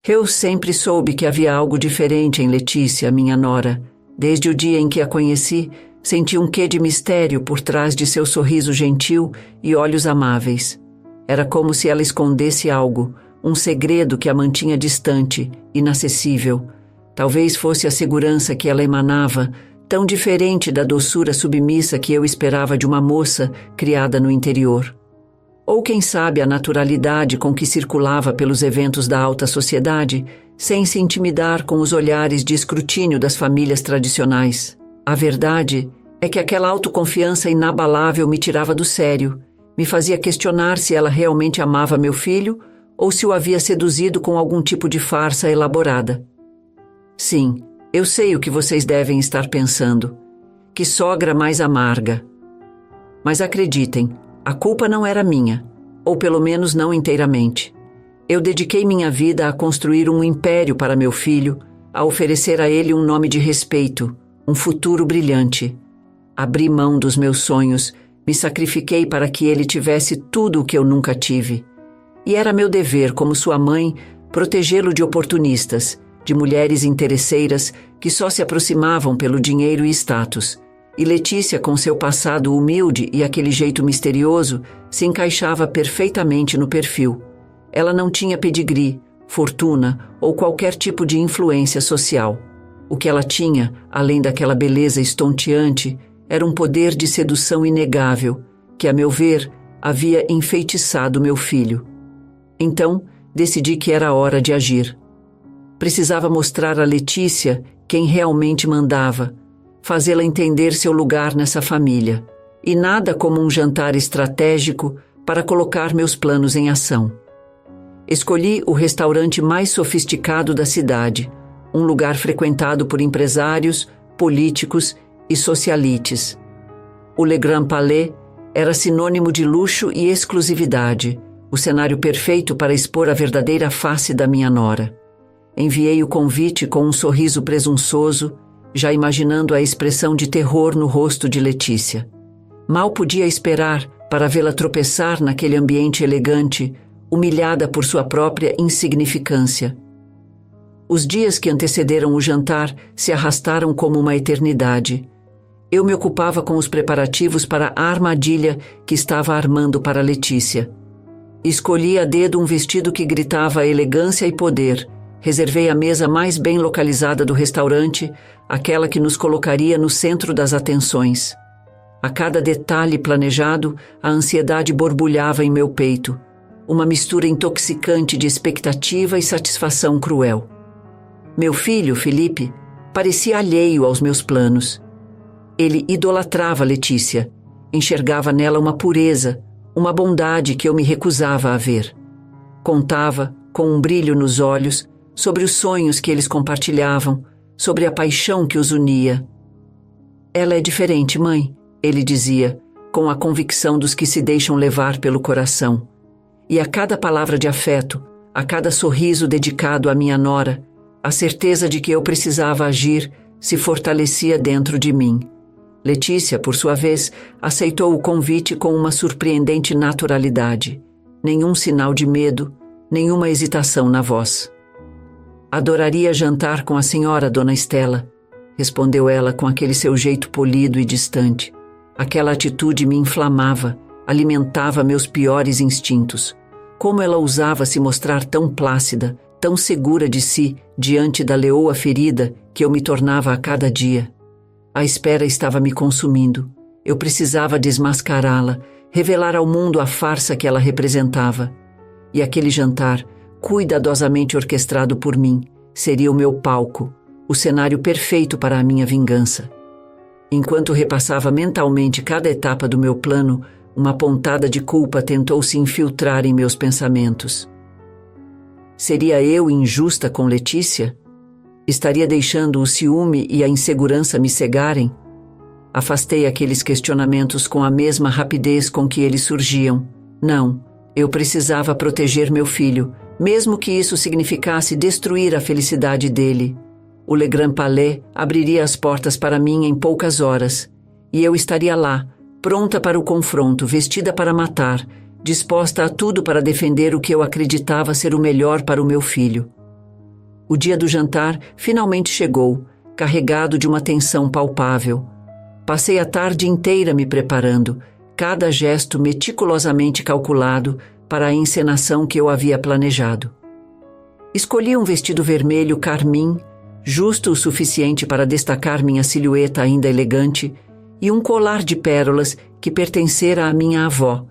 Eu sempre soube que havia algo diferente em Letícia, minha nora. Desde o dia em que a conheci, senti um quê de mistério por trás de seu sorriso gentil e olhos amáveis. Era como se ela escondesse algo, um segredo que a mantinha distante, inacessível. Talvez fosse a segurança que ela emanava, tão diferente da doçura submissa que eu esperava de uma moça criada no interior. Ou quem sabe a naturalidade com que circulava pelos eventos da alta sociedade, sem se intimidar com os olhares de escrutínio das famílias tradicionais. A verdade é que aquela autoconfiança inabalável me tirava do sério, me fazia questionar se ela realmente amava meu filho ou se o havia seduzido com algum tipo de farsa elaborada. Sim, eu sei o que vocês devem estar pensando. Que sogra mais amarga. Mas acreditem, a culpa não era minha, ou pelo menos não inteiramente. Eu dediquei minha vida a construir um império para meu filho, a oferecer a ele um nome de respeito, um futuro brilhante. Abri mão dos meus sonhos, me sacrifiquei para que ele tivesse tudo o que eu nunca tive. E era meu dever, como sua mãe, protegê-lo de oportunistas, de mulheres interesseiras que só se aproximavam pelo dinheiro e status. E Letícia, com seu passado humilde e aquele jeito misterioso, se encaixava perfeitamente no perfil. Ela não tinha pedigree, fortuna ou qualquer tipo de influência social. O que ela tinha, além daquela beleza estonteante, era um poder de sedução inegável, que, a meu ver, havia enfeitiçado meu filho. Então, decidi que era hora de agir. Precisava mostrar a Letícia quem realmente mandava, fazê-la entender seu lugar nessa família, e nada como um jantar estratégico para colocar meus planos em ação. Escolhi o restaurante mais sofisticado da cidade, um lugar frequentado por empresários, políticos e socialites. O Le Grand Palais era sinônimo de luxo e exclusividade, o cenário perfeito para expor a verdadeira face da minha nora. Enviei o convite com um sorriso presunçoso, já imaginando a expressão de terror no rosto de Letícia. Mal podia esperar para vê-la tropeçar naquele ambiente elegante, humilhada por sua própria insignificância. Os dias que antecederam o jantar se arrastaram como uma eternidade. Eu me ocupava com os preparativos para a armadilha que estava armando para Letícia. Escolhi a dedo um vestido que gritava elegância e poder. Reservei a mesa mais bem localizada do restaurante, aquela que nos colocaria no centro das atenções. A cada detalhe planejado, a ansiedade borbulhava em meu peito, uma mistura intoxicante de expectativa e satisfação cruel. Meu filho, Felipe, parecia alheio aos meus planos. Ele idolatrava Letícia, enxergava nela uma pureza, uma bondade que eu me recusava a ver. Contava, com um brilho nos olhos, sobre os sonhos que eles compartilhavam, sobre a paixão que os unia. Ela é diferente, mãe, ele dizia, com a convicção dos que se deixam levar pelo coração. E a cada palavra de afeto, a cada sorriso dedicado à minha nora, a certeza de que eu precisava agir se fortalecia dentro de mim. Letícia, por sua vez, aceitou o convite com uma surpreendente naturalidade. Nenhum sinal de medo, nenhuma hesitação na voz. Adoraria jantar com a senhora, dona Estela, respondeu ela com aquele seu jeito polido e distante. Aquela atitude me inflamava, alimentava meus piores instintos. Como ela ousava se mostrar tão plácida, tão segura de si, diante da leoa ferida que eu me tornava a cada dia. A espera estava me consumindo. Eu precisava desmascará-la, revelar ao mundo a farsa que ela representava. E aquele jantar, cuidadosamente orquestrado por mim, seria o meu palco, o cenário perfeito para a minha vingança. Enquanto repassava mentalmente cada etapa do meu plano, uma pontada de culpa tentou se infiltrar em meus pensamentos. Seria eu injusta com Letícia? Estaria deixando o ciúme e a insegurança me cegarem? Afastei aqueles questionamentos com a mesma rapidez com que eles surgiam. Não, eu precisava proteger meu filho, mesmo que isso significasse destruir a felicidade dele. O Le Grand Palais abriria as portas para mim em poucas horas, e eu estaria lá, pronta para o confronto, vestida para matar, disposta a tudo para defender o que eu acreditava ser o melhor para o meu filho. O dia do jantar finalmente chegou, carregado de uma tensão palpável. Passei a tarde inteira me preparando, cada gesto meticulosamente calculado para a encenação que eu havia planejado. Escolhi um vestido vermelho carmim, justo o suficiente para destacar minha silhueta ainda elegante, e um colar de pérolas que pertencera à minha avó,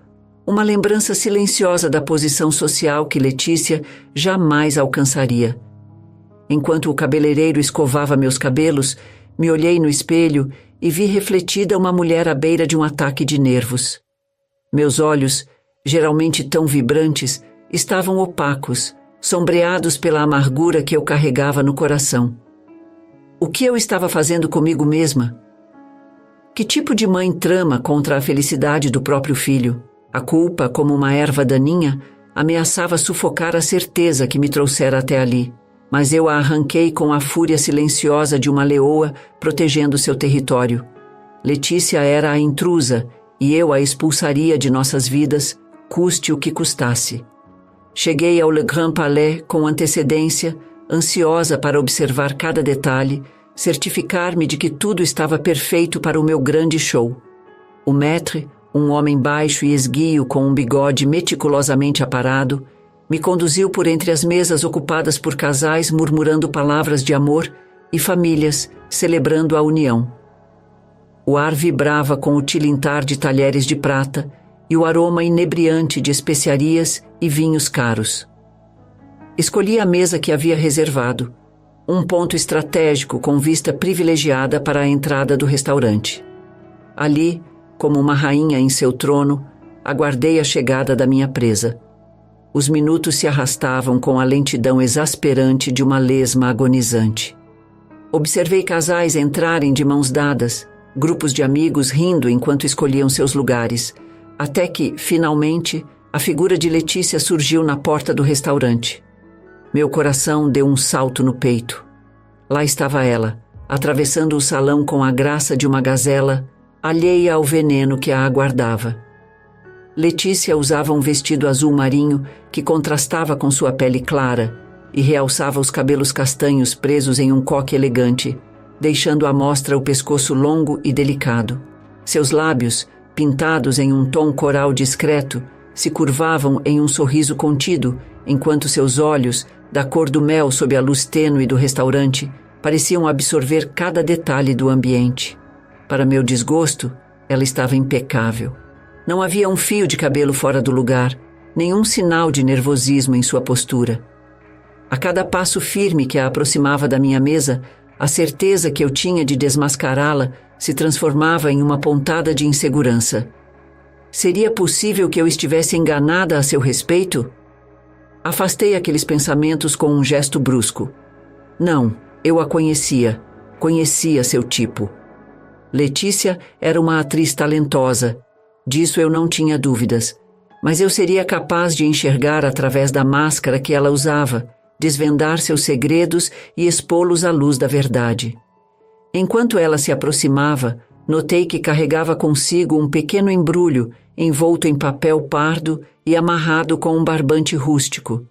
uma lembrança silenciosa da posição social que Letícia jamais alcançaria. Enquanto o cabeleireiro escovava meus cabelos, me olhei no espelho e vi refletida uma mulher à beira de um ataque de nervos. Meus olhos, geralmente tão vibrantes, estavam opacos, sombreados pela amargura que eu carregava no coração. O que eu estava fazendo comigo mesma? Que tipo de mãe trama contra a felicidade do próprio filho? A culpa, como uma erva daninha, ameaçava sufocar a certeza que me trouxera até ali, mas eu a arranquei com a fúria silenciosa de uma leoa protegendo seu território. Letícia era a intrusa e eu a expulsaria de nossas vidas, custe o que custasse. Cheguei ao Le Grand Palais com antecedência, ansiosa para observar cada detalhe, certificar-me de que tudo estava perfeito para o meu grande show. O maître, um homem baixo e esguio com um bigode meticulosamente aparado, me conduziu por entre as mesas ocupadas por casais murmurando palavras de amor e famílias celebrando a união. O ar vibrava com o tilintar de talheres de prata e o aroma inebriante de especiarias e vinhos caros. Escolhi a mesa que havia reservado, um ponto estratégico com vista privilegiada para a entrada do restaurante. Ali, como uma rainha em seu trono, aguardei a chegada da minha presa. Os minutos se arrastavam com a lentidão exasperante de uma lesma agonizante. Observei casais entrarem de mãos dadas, grupos de amigos rindo enquanto escolhiam seus lugares, até que, finalmente, a figura de Letícia surgiu na porta do restaurante. Meu coração deu um salto no peito. Lá estava ela, atravessando o salão com a graça de uma gazela, alheia ao veneno que a aguardava. Letícia usava um vestido azul marinho que contrastava com sua pele clara e realçava os cabelos castanhos presos em um coque elegante, deixando à mostra o pescoço longo e delicado. Seus lábios, pintados em um tom coral discreto, se curvavam em um sorriso contido, enquanto seus olhos, da cor do mel sob a luz tênue do restaurante, pareciam absorver cada detalhe do ambiente. Para meu desgosto, ela estava impecável. Não havia um fio de cabelo fora do lugar, nenhum sinal de nervosismo em sua postura. A cada passo firme que a aproximava da minha mesa, a certeza que eu tinha de desmascará-la se transformava em uma pontada de insegurança. Seria possível que eu estivesse enganada a seu respeito? Afastei aqueles pensamentos com um gesto brusco. Não, eu a conhecia seu tipo. Letícia era uma atriz talentosa, disso eu não tinha dúvidas, mas eu seria capaz de enxergar através da máscara que ela usava, desvendar seus segredos e expô-los à luz da verdade. Enquanto ela se aproximava, notei que carregava consigo um pequeno embrulho envolto em papel pardo e amarrado com um barbante rústico.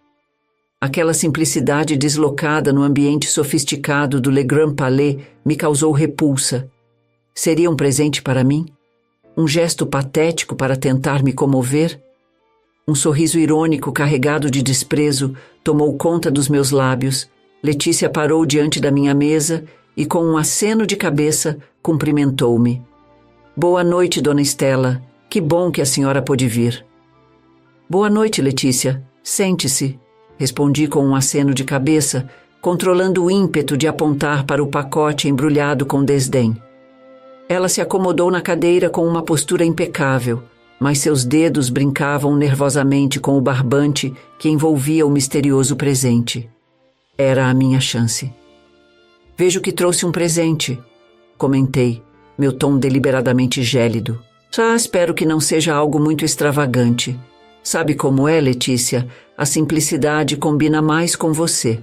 Aquela simplicidade deslocada no ambiente sofisticado do Le Grand Palais me causou repulsa. Seria um presente para mim? Um gesto patético para tentar me comover? Um sorriso irônico carregado de desprezo tomou conta dos meus lábios. Letícia parou diante da minha mesa e, com um aceno de cabeça, cumprimentou-me. Boa noite, dona Estela. Que bom que a senhora pôde vir. Boa noite, Letícia. Sente-se, respondi com um aceno de cabeça, controlando o ímpeto de apontar para o pacote embrulhado com desdém. Ela se acomodou na cadeira com uma postura impecável, mas seus dedos brincavam nervosamente com o barbante que envolvia o misterioso presente. Era a minha chance. Vejo que trouxe um presente, comentei, meu tom deliberadamente gélido. Só espero que não seja algo muito extravagante. Sabe como é, Letícia? A simplicidade combina mais com você.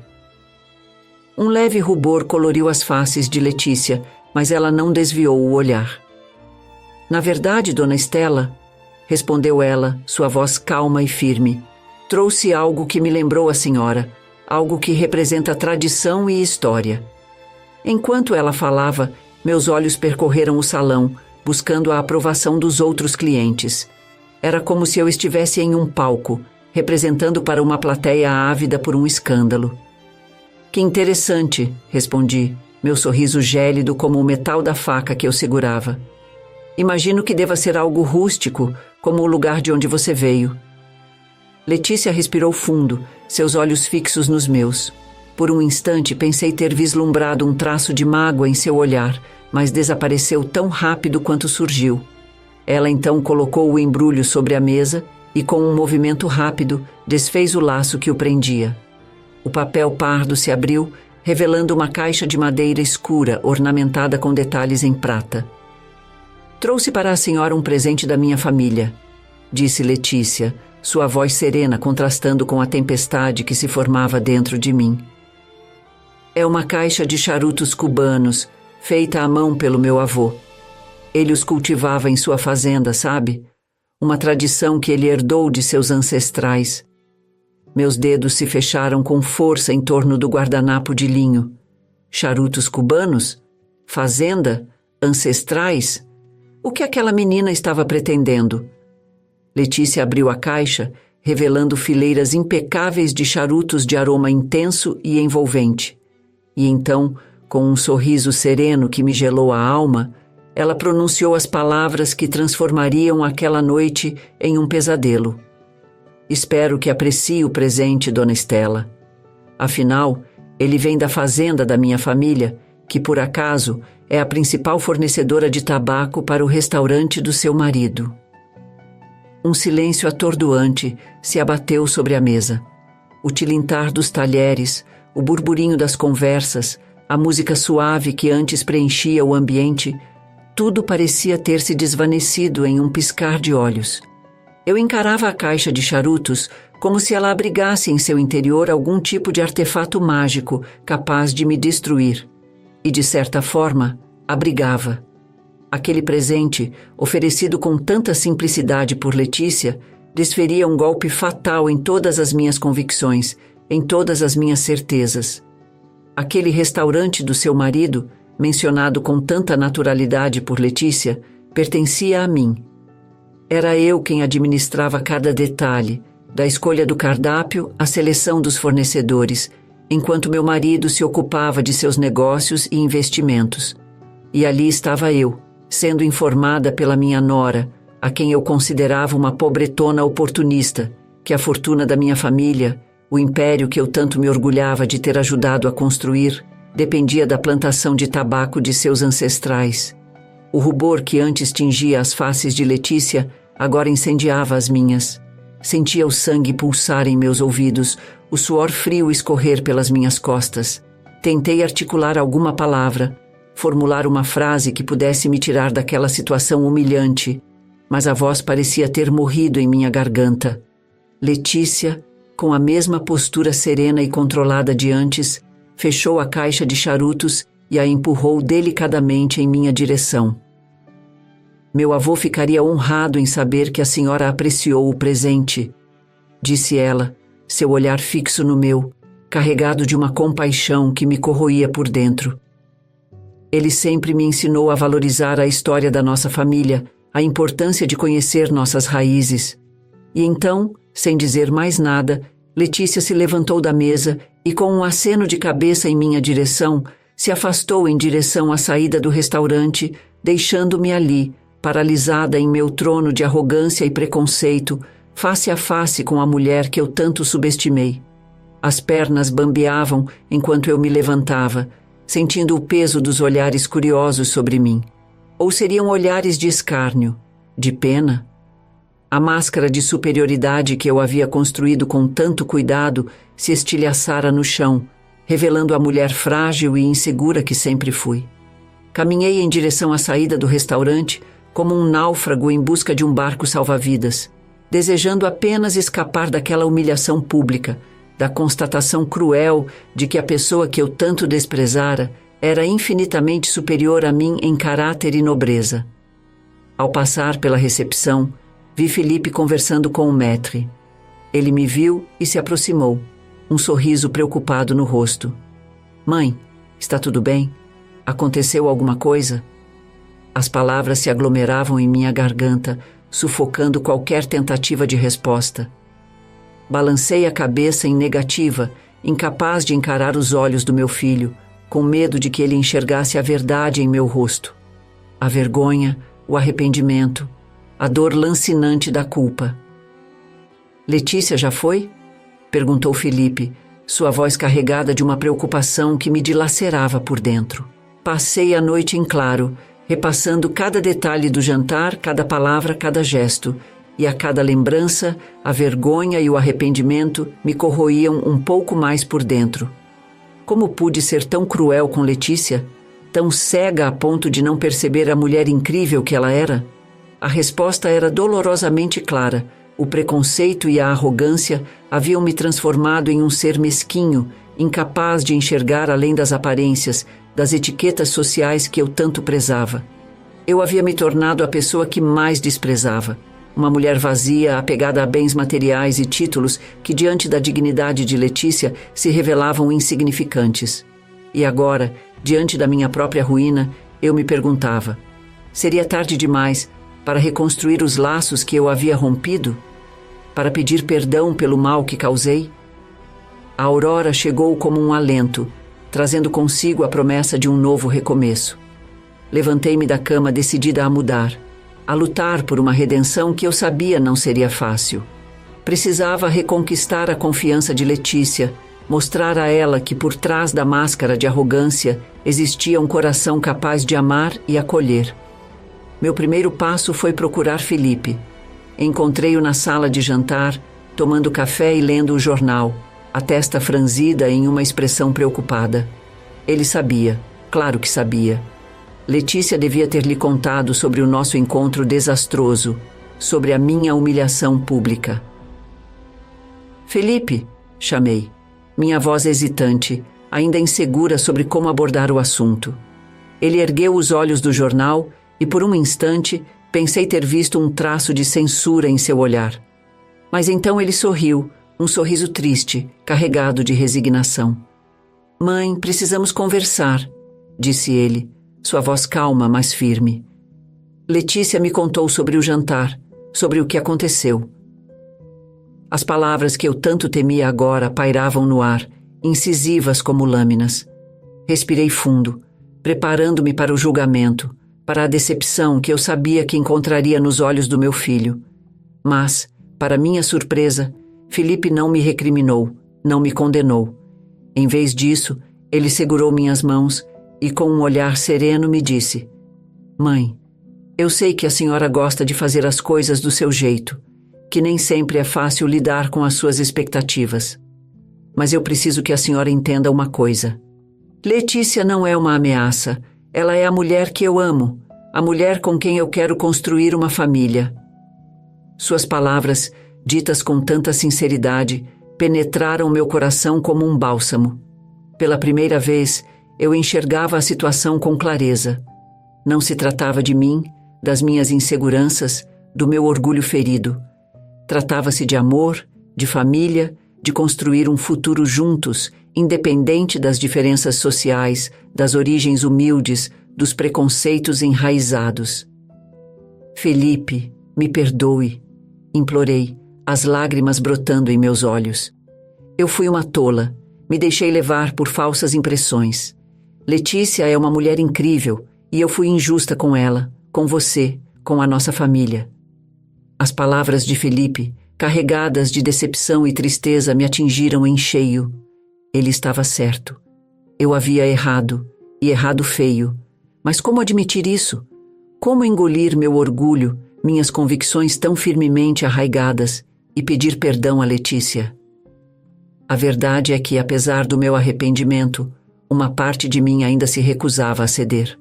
Um leve rubor coloriu as faces de Letícia, mas ela não desviou o olhar. Na verdade, dona Estela, respondeu ela, sua voz calma e firme, trouxe algo que me lembrou a senhora. algo que representa tradição e história. Enquanto ela falava, meus olhos percorreram o salão, buscando a aprovação dos outros clientes. Era como se eu estivesse em um palco, representando para uma plateia ávida por um escândalo. Que interessante, respondi, meu sorriso gélido como o metal da faca que eu segurava. Imagino que deva ser algo rústico, como o lugar de onde você veio. Letícia respirou fundo, seus olhos fixos nos meus. Por um instante pensei ter vislumbrado um traço de mágoa em seu olhar, mas desapareceu tão rápido quanto surgiu. Ela então colocou o embrulho sobre a mesa e, com um movimento rápido, desfez o laço que o prendia. O papel pardo se abriu, revelando uma caixa de madeira escura ornamentada com detalhes em prata. Trouxe para a senhora um presente da minha família, disse Letícia, sua voz serena contrastando com a tempestade que se formava dentro de mim. É uma caixa de charutos cubanos, feita à mão pelo meu avô. Ele os cultivava em sua fazenda, sabe? Uma tradição que ele herdou de seus ancestrais. Meus dedos se fecharam com força em torno do guardanapo de linho. Charutos cubanos? Fazenda? Ancestrais? O que aquela menina estava pretendendo? Letícia abriu a caixa, revelando fileiras impecáveis de charutos de aroma intenso e envolvente. E então, com um sorriso sereno que me gelou a alma, ela pronunciou as palavras que transformariam aquela noite em um pesadelo. Espero que aprecie o presente, Dona Estela. Afinal, ele vem da fazenda da minha família, que por acaso é a principal fornecedora de tabaco para o restaurante do seu marido. Um silêncio atordoante se abateu sobre a mesa. O tilintar dos talheres, o burburinho das conversas, a música suave que antes preenchia o ambiente, tudo parecia ter se desvanecido em um piscar de olhos. Eu encarava a caixa de charutos como se ela abrigasse em seu interior algum tipo de artefato mágico capaz de me destruir. E, de certa forma, abrigava. Aquele presente, oferecido com tanta simplicidade por Letícia, desferia um golpe fatal em todas as minhas convicções, em todas as minhas certezas. Aquele restaurante do seu marido, mencionado com tanta naturalidade por Letícia, pertencia a mim. Era eu quem administrava cada detalhe, da escolha do cardápio à seleção dos fornecedores, enquanto meu marido se ocupava de seus negócios e investimentos. E ali estava eu, sendo informada pela minha nora, a quem eu considerava uma pobretona oportunista, que a fortuna da minha família, o império que eu tanto me orgulhava de ter ajudado a construir, dependia da plantação de tabaco de seus ancestrais. O rubor que antes tingia as faces de Letícia agora incendiava as minhas. Sentia o sangue pulsar em meus ouvidos, o suor frio escorrer pelas minhas costas. Tentei articular alguma palavra, formular uma frase que pudesse me tirar daquela situação humilhante, mas a voz parecia ter morrido em minha garganta. Letícia, com a mesma postura serena e controlada de antes, fechou a caixa de charutos e a empurrou delicadamente em minha direção. Meu avô ficaria honrado em saber que a senhora apreciou o presente, disse ela, seu olhar fixo no meu, carregado de uma compaixão que me corroía por dentro. Ele sempre me ensinou a valorizar a história da nossa família, a importância de conhecer nossas raízes. E então, sem dizer mais nada, Letícia se levantou da mesa e, com um aceno de cabeça em minha direção, se afastou em direção à saída do restaurante, deixando-me ali, paralisada em meu trono de arrogância e preconceito, face a face com a mulher que eu tanto subestimei. As pernas bambeavam enquanto eu me levantava, sentindo o peso dos olhares curiosos sobre mim. Ou seriam olhares de escárnio, de pena? A máscara de superioridade que eu havia construído com tanto cuidado se estilhaçara no chão, revelando a mulher frágil e insegura que sempre fui. Caminhei em direção à saída do restaurante como um náufrago em busca de um barco salva-vidas, desejando apenas escapar daquela humilhação pública, da constatação cruel de que a pessoa que eu tanto desprezara era infinitamente superior a mim em caráter e nobreza. Ao passar pela recepção, vi Felipe conversando com o maître. Ele me viu e se aproximou. um sorriso preocupado no rosto. Mãe, está tudo bem? Aconteceu alguma coisa? As palavras se aglomeravam em minha garganta, sufocando qualquer tentativa de resposta. Balancei a cabeça em negativa, incapaz de encarar os olhos do meu filho, com medo de que ele enxergasse a verdade em meu rosto. A vergonha, o arrependimento, a dor lancinante da culpa. Letícia já foi? Perguntou Felipe, sua voz carregada de uma preocupação que me dilacerava por dentro. Passei a noite em claro, repassando cada detalhe do jantar, cada palavra, cada gesto, e a cada lembrança, a vergonha e o arrependimento me corroíam um pouco mais por dentro. Como pude ser tão cruel com Letícia? Tão cega a ponto de não perceber a mulher incrível que ela era? A resposta era dolorosamente clara. O preconceito e a arrogância haviam me transformado em um ser mesquinho, incapaz de enxergar além das aparências, das etiquetas sociais que eu tanto prezava. Eu havia me tornado a pessoa que mais desprezava. Uma mulher vazia, apegada a bens materiais e títulos que, diante da dignidade de Letícia, se revelavam insignificantes. E agora, diante da minha própria ruína, eu me perguntava: seria tarde demais para reconstruir os laços que eu havia rompido? Para pedir perdão pelo mal que causei? A aurora chegou como um alento, trazendo consigo a promessa de um novo recomeço. Levantei-me da cama decidida a mudar, a lutar por uma redenção que eu sabia não seria fácil. Precisava reconquistar a confiança de Letícia, mostrar a ela que por trás da máscara de arrogância existia um coração capaz de amar e acolher. Meu primeiro passo foi procurar Felipe. Encontrei-o na sala de jantar, tomando café e lendo o jornal, a testa franzida em uma expressão preocupada. Ele sabia, claro que sabia. Letícia devia ter lhe contado sobre o nosso encontro desastroso, sobre a minha humilhação pública. Felipe, chamei, minha voz hesitante, ainda insegura sobre como abordar o assunto. Ele ergueu os olhos do jornal e, por um instante, pensei ter visto um traço de censura em seu olhar. Mas então ele sorriu, um sorriso triste, carregado de resignação. Mãe, precisamos conversar, disse ele, sua voz calma, mas firme. Letícia me contou sobre o jantar, sobre o que aconteceu. As palavras que eu tanto temia agora pairavam no ar, incisivas como lâminas. Respirei fundo, preparando-me para o julgamento, para a decepção que eu sabia que encontraria nos olhos do meu filho. Mas, para minha surpresa, Felipe não me recriminou, não me condenou. Em vez disso, ele segurou minhas mãos e com um olhar sereno me disse: Mãe, eu sei que a senhora gosta de fazer as coisas do seu jeito, que nem sempre é fácil lidar com as suas expectativas. Mas eu preciso que a senhora entenda uma coisa. Letícia não é uma ameaça. Ela é a mulher que eu amo, a mulher com quem eu quero construir uma família. Suas palavras, ditas com tanta sinceridade, penetraram meu coração como um bálsamo. Pela primeira vez, eu enxergava a situação com clareza. Não se tratava de mim, das minhas inseguranças, do meu orgulho ferido. Tratava-se de amor, de família, de construir um futuro juntos, independente das diferenças sociais, das origens humildes, dos preconceitos enraizados. Felipe, me perdoe, implorei, as lágrimas brotando em meus olhos. Eu fui uma tola, me deixei levar por falsas impressões. Letícia é uma mulher incrível e eu fui injusta com ela, com você, com a nossa família. As palavras de Felipe, carregadas de decepção e tristeza, me atingiram em cheio. Ele estava certo. Eu havia errado, e errado feio. Mas como admitir isso? Como engolir meu orgulho, minhas convicções tão firmemente arraigadas, e pedir perdão a Letícia? A verdade é que, apesar do meu arrependimento, uma parte de mim ainda se recusava a ceder.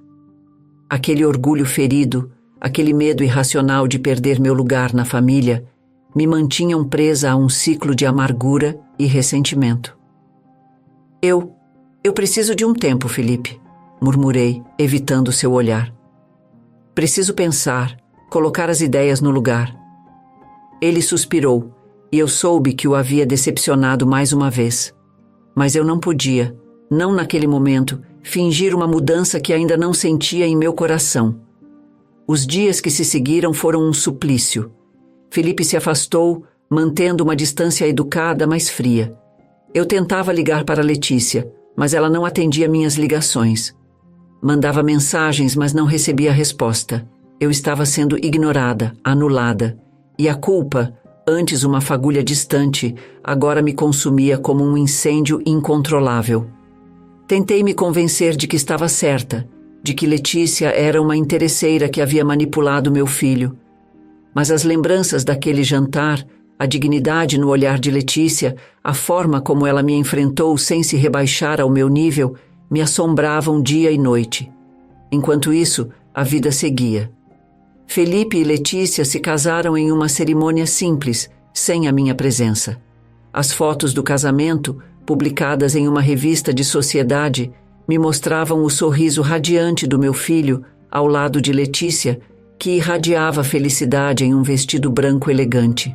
Aquele orgulho ferido, aquele medo irracional de perder meu lugar na família, me mantinham presa a um ciclo de amargura e ressentimento. Eu preciso de um tempo, Felipe, murmurei, evitando seu olhar. Preciso pensar, colocar as ideias no lugar. Ele suspirou, e eu soube que o havia decepcionado mais uma vez. Mas eu não podia, não naquele momento, fingir uma mudança que ainda não sentia em meu coração. Os dias que se seguiram foram um suplício. Felipe se afastou, mantendo uma distância educada, mas fria. Eu tentava ligar para Letícia, mas ela não atendia minhas ligações. Mandava mensagens, mas não recebia resposta. Eu estava sendo ignorada, anulada. E a culpa, antes uma fagulha distante, agora me consumia como um incêndio incontrolável. Tentei me convencer de que estava certa, de que Letícia era uma interesseira que havia manipulado meu filho. Mas as lembranças daquele jantar, a dignidade no olhar de Letícia, a forma como ela me enfrentou sem se rebaixar ao meu nível, me assombravam dia e noite. Enquanto isso, a vida seguia. Felipe e Letícia se casaram em uma cerimônia simples, sem a minha presença. As fotos do casamento, publicadas em uma revista de sociedade, me mostravam o sorriso radiante do meu filho ao lado de Letícia, que irradiava felicidade em um vestido branco elegante.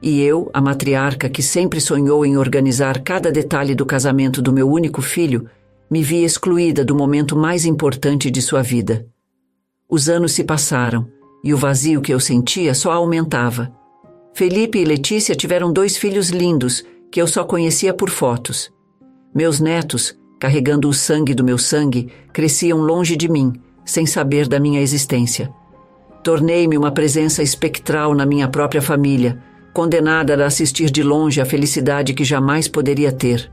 E eu, a matriarca que sempre sonhou em organizar cada detalhe do casamento do meu único filho, me vi excluída do momento mais importante de sua vida. Os anos se passaram, e o vazio que eu sentia só aumentava. Felipe e Letícia tiveram 2 filhos lindos, que eu só conhecia por fotos. Meus netos, carregando o sangue do meu sangue, cresciam longe de mim, sem saber da minha existência. Tornei-me uma presença espectral na minha própria família, condenada a assistir de longe a felicidade que jamais poderia ter.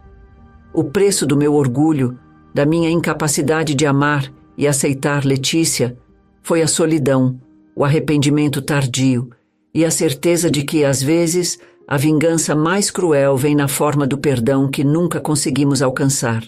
O preço do meu orgulho, da minha incapacidade de amar e aceitar Letícia, foi a solidão, o arrependimento tardio e a certeza de que, às vezes, a vingança mais cruel vem na forma do perdão que nunca conseguimos alcançar.